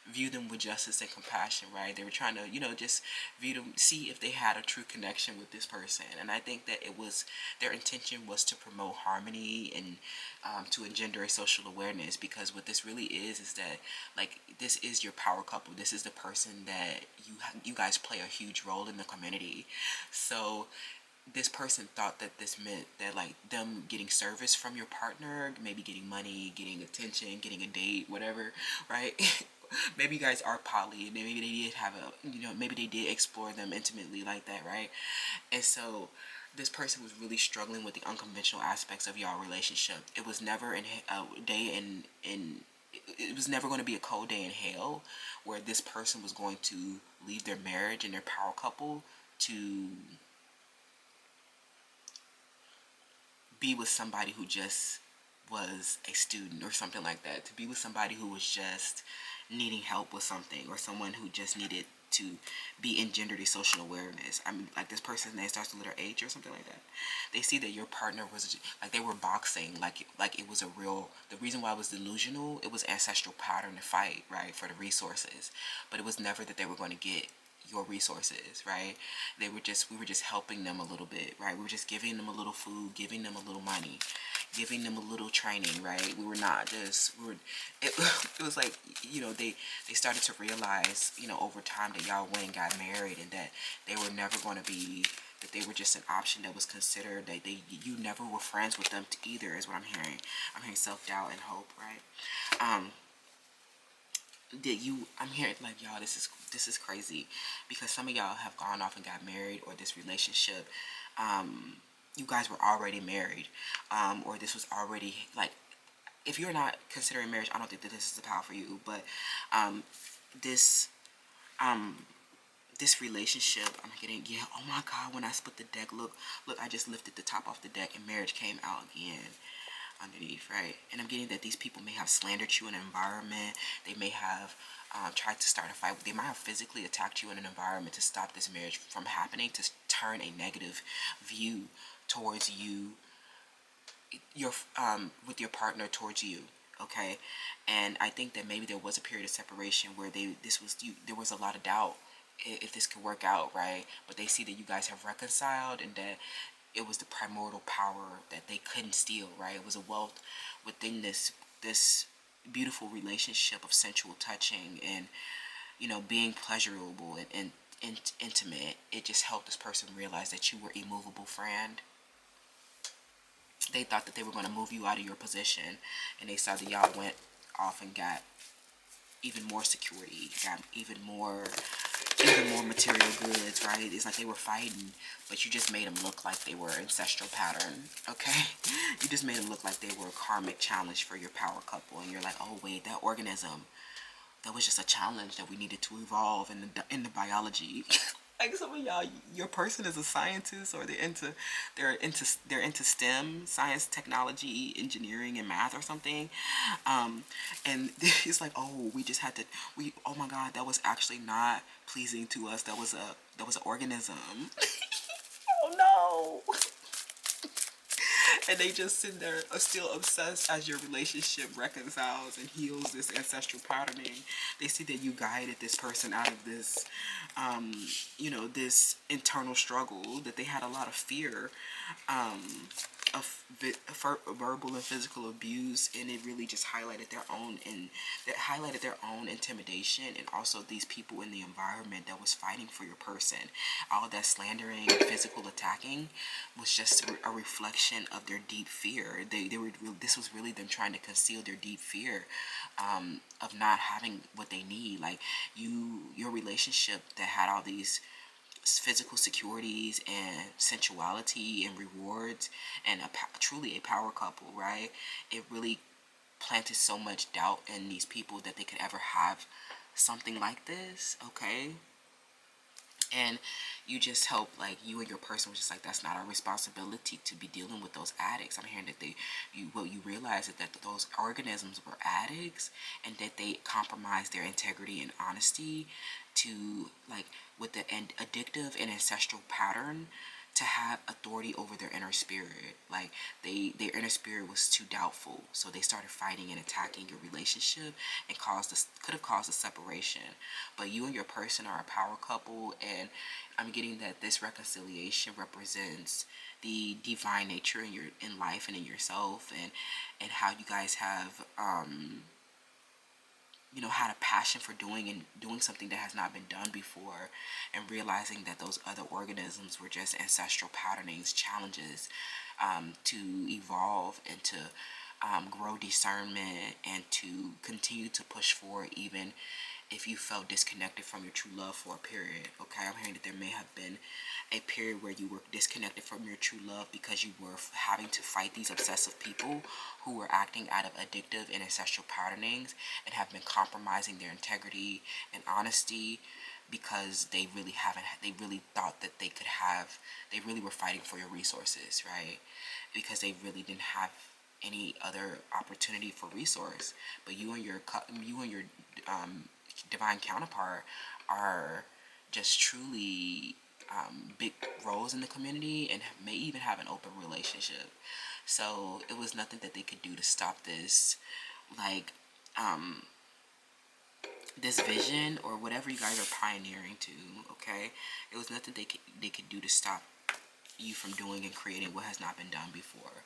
view them with justice and compassion, right? They were trying to, just view them, see if they had a true connection with this person. And I think that their intention was to promote harmony and to engender a social awareness, because what this really is that, like, this is your power couple. This is the person that you guys play a huge role in the community. So this person thought that this meant that, like, them getting service from your partner, maybe getting money, getting attention, getting a date, whatever, right? Maybe you guys are poly, and maybe they did have maybe they did explore them intimately like that, right? And so this person was really struggling with the unconventional aspects of y'all relationship. It was never it was never going to be a cold day in hell where this person was going to leave their marriage and their power couple to be with somebody who just was a student or something like that, to be with somebody who was just needing help with something, or someone who just needed to be engendered a social awareness. I mean, like, this person's name starts with letter H or something like that. They see that your partner was like, they were boxing, like it was the reason why it was delusional, it was ancestral pattern to fight, right, for the resources. But it was never that they were going to get your resources, right? We were just helping them a little bit, right? We were just giving them a little food, giving them a little money, giving them a little training, right? We were not just, it was like, they started to realize, over time, that y'all went and got married, and that they were never going to be, that they were just an option that was considered, that you never were friends with them either, is what I'm hearing. I'm hearing self-doubt and hope, right? I'm hearing, like, y'all, this is crazy, because some of y'all have gone off and got married, or this relationship you guys were already married, or this was already like, if you're not considering marriage, I don't think that this is the path for you. But this um this relationship, I'm getting, yeah, oh my God, when I split the deck, look, I just lifted the top off the deck and marriage came out again underneath, right? And I'm getting that these people may have slandered you in an environment. They may have tried to start a fight. They might have physically attacked you in an environment to stop this marriage from happening, to turn a negative view towards you, your with your partner, towards you. Okay, and I think that maybe there was a period of separation where there was a lot of doubt if this could work out, right? But they see that you guys have reconciled, and that it was the primordial power that they couldn't steal, right? It was a wealth within this beautiful relationship of sensual touching and, being pleasurable and intimate. It just helped this person realize that you were a movable friend. They thought that they were going to move you out of your position, and they saw that y'all went off and got even more security, got even more material goods, right? It's like they were fighting, but you just made them look like they were ancestral pattern, okay? You just made them look like they were a karmic challenge for your power couple, and you're like, oh wait, that organism, that was just a challenge that we needed to evolve in the biology. Like some of y'all, your person is a scientist, or they're into STEM, science, technology, engineering, and math or something. And it's like, oh, oh my God, that was actually not pleasing to us. That was an organism. Oh no. And they just sit there still obsessed as your relationship reconciles and heals this ancestral patterning. They see that you guided this person out of this, this internal struggle, that they had a lot of fear of verbal and physical abuse, and it really just highlighted their own intimidation, and also these people in the environment that was fighting for your person. All that slandering and physical attacking was just a reflection of their deep fear. This was really them trying to conceal their deep fear of not having what they need. Like your relationship that had all these physical securities and sensuality and rewards, and truly a power couple, right? It really planted so much doubt in these people that they could ever have something like this, okay? And you just help, like, you and your person was just like, that's not our responsibility to be dealing with those addicts. I'm hearing that what you realize is that those organisms were addicts, and that they compromised their integrity and honesty to, like, with the addictive and ancestral pattern, to have authority over their inner spirit. Like, their inner spirit was too doubtful, so they started fighting and attacking your relationship, and could have caused a separation. But you and your person are a power couple, and I'm getting that this reconciliation represents the divine nature in life and in yourself, and how you guys have had a passion for doing something that has not been done before, and realizing that those other organisms were just ancestral patternings, challenges to evolve and to grow discernment, and to continue to push forward, even if you felt disconnected from your true love for a period. Okay, I'm hearing that there may have been a period where you were disconnected from your true love because you were having to fight these obsessive people who were acting out of addictive and ancestral patternings, and have been compromising their integrity and honesty, because they really thought that they really were fighting for your resources, right? Because they really didn't have any other opportunity for resource. But you and your divine counterpart are just truly big roles in the community, and may even have an open relationship. So it was nothing that they could do to stop this, like, this vision or whatever you guys are pioneering to. Okay, it was nothing they could do to stop you from doing and creating what has not been done before,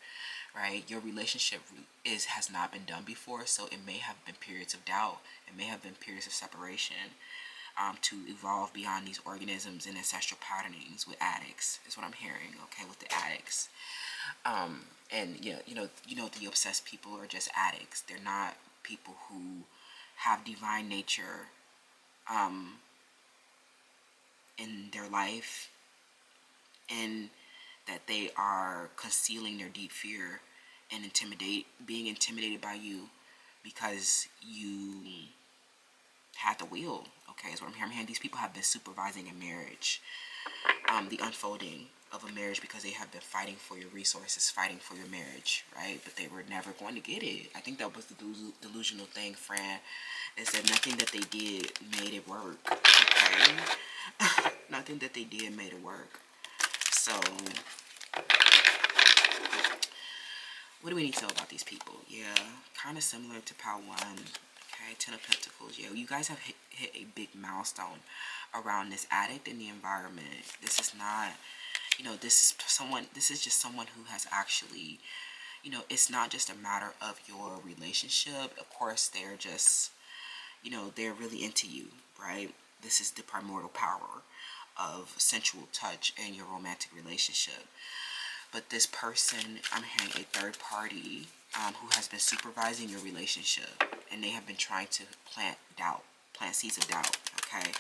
right? Your relationship has not been done before, so it may have been periods of doubt. It may have been periods of separation, to evolve beyond these organisms and ancestral patternings with addicts. Is what I'm hearing. Okay, with the addicts, and the obsessed people are just addicts. They're not people who have divine nature in their life, and that they are concealing their deep fear and being intimidated by you because you had the wheel. Okay, is what I'm hearing. These people have been supervising a marriage, the unfolding of a marriage, because they have been fighting for your resources, fighting for your marriage, right? But they were never going to get it. I think that was the delusional thing, Fran, is that nothing that they did made it work, okay? Nothing that they did made it work. So, what do we need to know about these people? Yeah, kind of similar to Pile 1. Okay, Ten of Pentacles. Yeah, you guys have hit a big milestone around this addict in the environment. This is not, this is just someone who has actually, it's not just a matter of your relationship. Of course, they're just, they're really into you, right? This is the primordial power of sensual touch in your romantic relationship. But this person, I'm hearing a third party who has been supervising your relationship, and they have been trying to plant seeds of doubt, okay?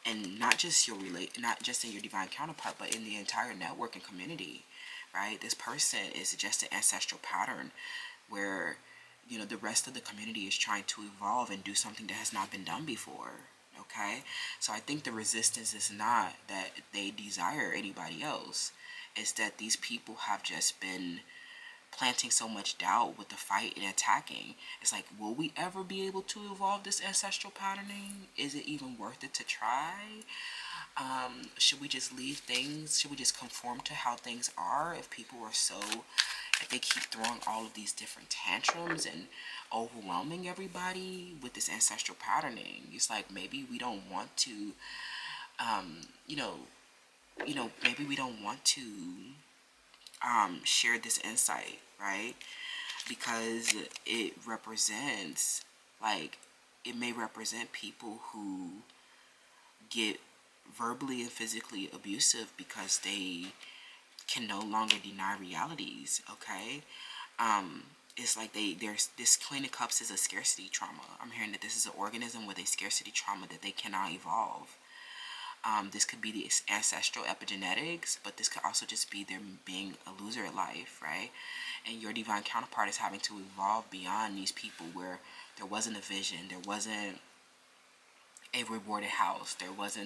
And not just not just in your divine counterpart, but in the entire network and community, right? This person is just an ancestral pattern where, the rest of the community is trying to evolve and do something that has not been done before, okay? So I think the resistance is not that they desire anybody else. It's that these people have just been planting so much doubt with the fight and attacking. It's like, will we ever be able to evolve this ancestral patterning? Is it even worth it to try? Should we just leave things? Should we just conform to how things are if they keep throwing all of these different tantrums and overwhelming everybody with this ancestral patterning? It's like, maybe we don't want to, maybe we don't want to share this insight, right? Because it represents, it may represent people who get verbally and physically abusive because they can no longer deny realities, okay? It's like this Queen of Cups is a scarcity trauma. I'm hearing that this is an organism with a scarcity trauma that they cannot evolve. This could be the ancestral epigenetics, but this could also just be them being a loser at life, right? And your divine counterpart is having to evolve beyond these people where there wasn't a vision, there wasn't a rewarded house,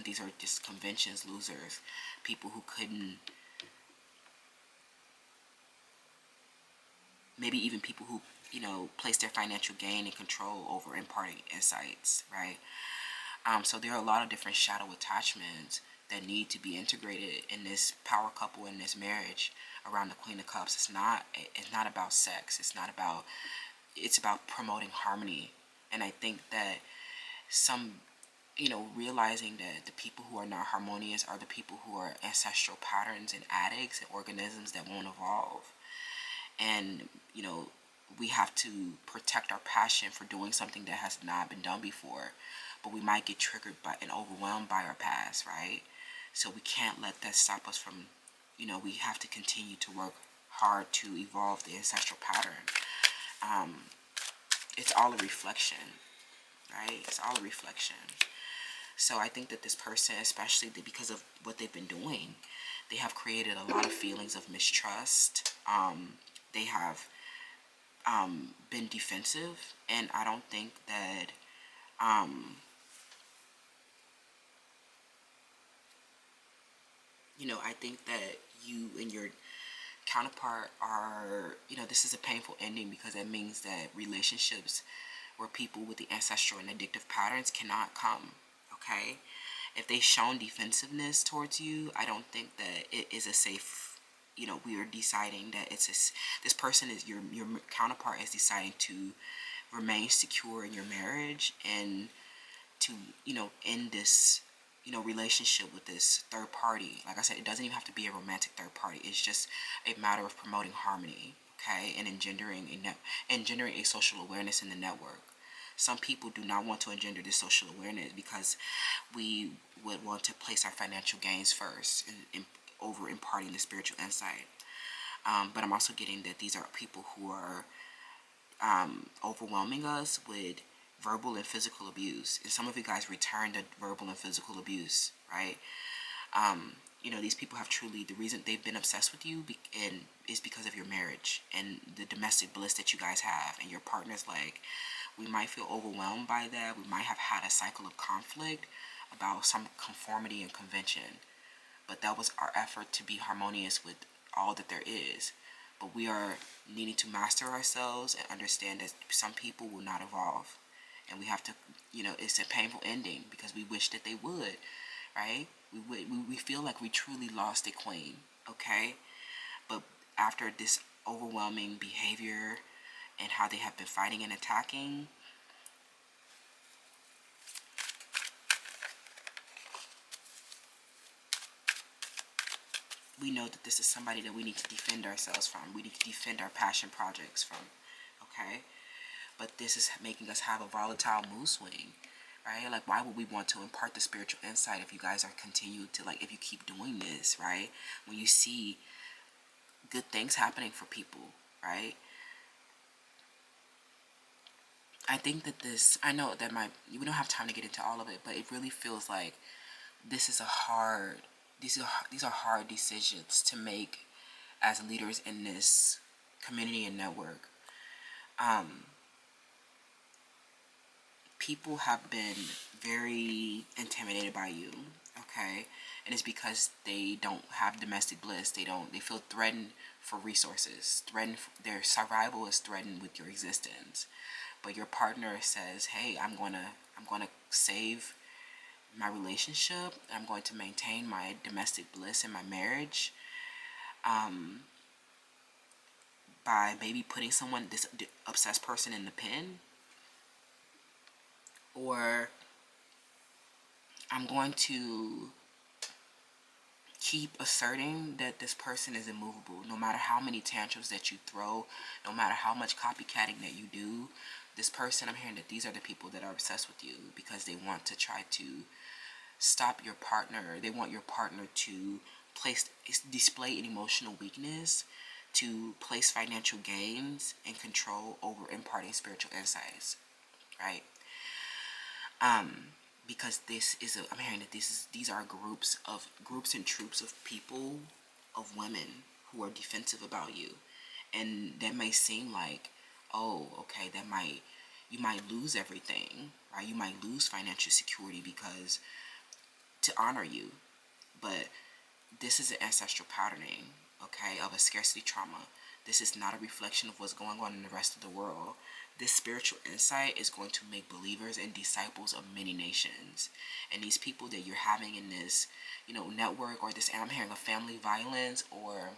these are just conventions, losers, people who couldn't, maybe even people who, place their financial gain and control over imparting insights, right? So there are a lot of different shadow attachments that need to be integrated in this power couple, in this marriage around the Queen of Cups. It's not about sex. It's about promoting harmony. And I think that realizing that the people who are not harmonious are the people who are ancestral patterns and addicts and organisms that won't evolve. And, we have to protect our passion for doing something that has not been done before. But we might get triggered by and overwhelmed by our past, right? So we can't let that stop us from, we have to continue to work hard to evolve the ancestral pattern. It's all a reflection, right? It's all a reflection. So I think that this person, especially because of what they've been doing, they have created a lot of feelings of mistrust. They have been defensive, and I don't think that I think that you and your counterpart are, this is a painful ending because it means that relationships where people with the ancestral and addictive patterns cannot come, okay? If they've shown defensiveness towards you, I don't think that it is a safe, we are deciding that this person is, your counterpart is deciding to remain secure in your marriage and to, end this, relationship with this third party. Like I said, it doesn't even have to be a romantic third party. It's just a matter of promoting harmony, okay, and engendering a social awareness in the network. Some people do not want to engender this social awareness because we would want to place our financial gains first over imparting the spiritual insight. But I'm also getting that these are people who are overwhelming us with verbal and physical abuse. And some of you guys return to verbal and physical abuse, right? these people have truly, the reason they've been obsessed with you and is because of your marriage and the domestic bliss that you guys have. And your partner's like, we might feel overwhelmed by that. We might have had a cycle of conflict about some conformity and convention. But that was our effort to be harmonious with all that there is. But we are needing to master ourselves and understand that some people will not evolve. And we have to, it's a painful ending because we wish that they would, right? We feel like we truly lost a queen, okay? But after this overwhelming behavior and how they have been fighting and attacking, we know that this is somebody that we need to defend ourselves from. We need to defend our passion projects from, okay? But this is making us have a volatile mood swing, right? Like, why would we want to impart the spiritual insight if you guys are continued to, like, if you keep doing this, right? When you see good things happening for people, right? I think that I know that we don't have time to get into all of it, but it really feels like this is these are hard decisions to make as leaders in this community and network. People have been very intimidated by you, okay? And it's because they don't have domestic bliss. They feel threatened for resources. Their survival is threatened with your existence. But your partner says, hey, I'm going to save my relationship. I'm going to maintain my domestic bliss in my marriage by maybe putting this obsessed person in the pen. Or I'm going to keep asserting that this person is immovable. No matter how many tantrums that you throw, no matter how much copycatting that you do, this person, I'm hearing that these are the people that are obsessed with you because they want to try to stop your partner. They want your partner to display an emotional weakness, to place financial gains and control over imparting spiritual insights, right? Because I'm hearing that these are groups and troops of people, of women who are defensive about you, and that may seem like, oh, okay, you might lose everything, right? You might lose financial security because to honor you, but this is an ancestral patterning, okay, of a scarcity trauma. This is not a reflection of what's going on in the rest of the world. This spiritual insight is going to make believers and disciples of many nations. And these people that you're having in this, network, or this, I'm hearing of family violence or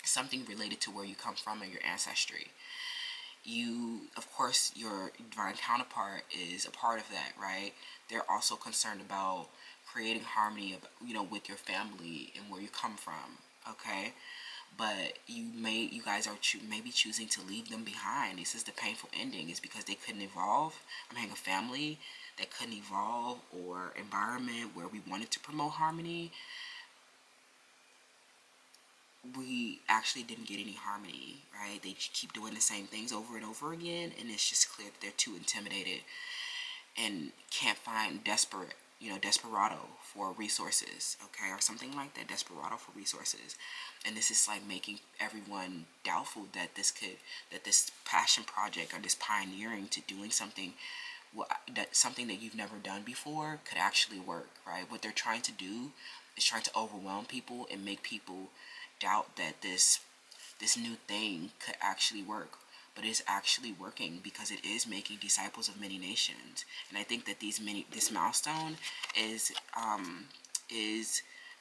something related to where you come from and your ancestry. Of course, your divine counterpart is a part of that, right? They're also concerned about creating harmony, with your family and where you come from, okay? But you guys are maybe choosing to leave them behind. This is the painful ending. It's because they couldn't evolve. I'm having a family that couldn't evolve, or environment where we wanted to promote harmony. We actually didn't get any harmony, right? They keep doing the same things over and over again, and it's just clear that they're too intimidated and can't find desperado for resources, okay, or something like that, desperado for resources. And this is like making everyone doubtful that this passion project or this pioneering to doing something something that you've never done before could actually work, right? What they're trying to do is trying to overwhelm people and make people doubt that this new thing could actually work. But it's actually working because it is making disciples of many nations. And I think that this milestone is I'm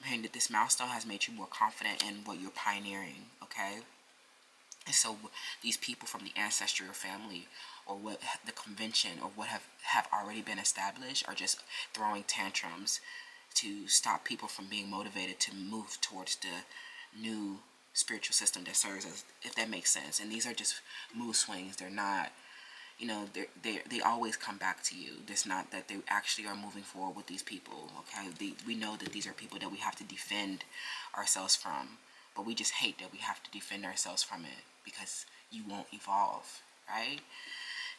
hearing that this milestone has made you more confident in what you're pioneering, okay? And so these people from the ancestral family, or what the convention, or what have already been established, are just throwing tantrums to stop people from being motivated to move towards the new spiritual system that serves us, if that makes sense. And these are just mood swings. They're not, they always come back to you. It's not that they actually are moving forward with these people, okay? We know that these are people that we have to defend ourselves from, but we just hate that we have to defend ourselves from it because you won't evolve, right?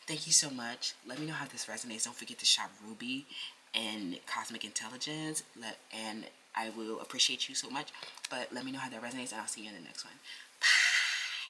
Thank you so much. Let me know how this resonates. Don't forget to shop Ruby and Cosmic Intelligence, and I will appreciate you so much. But let me know how that resonates, and I'll see you in the next one.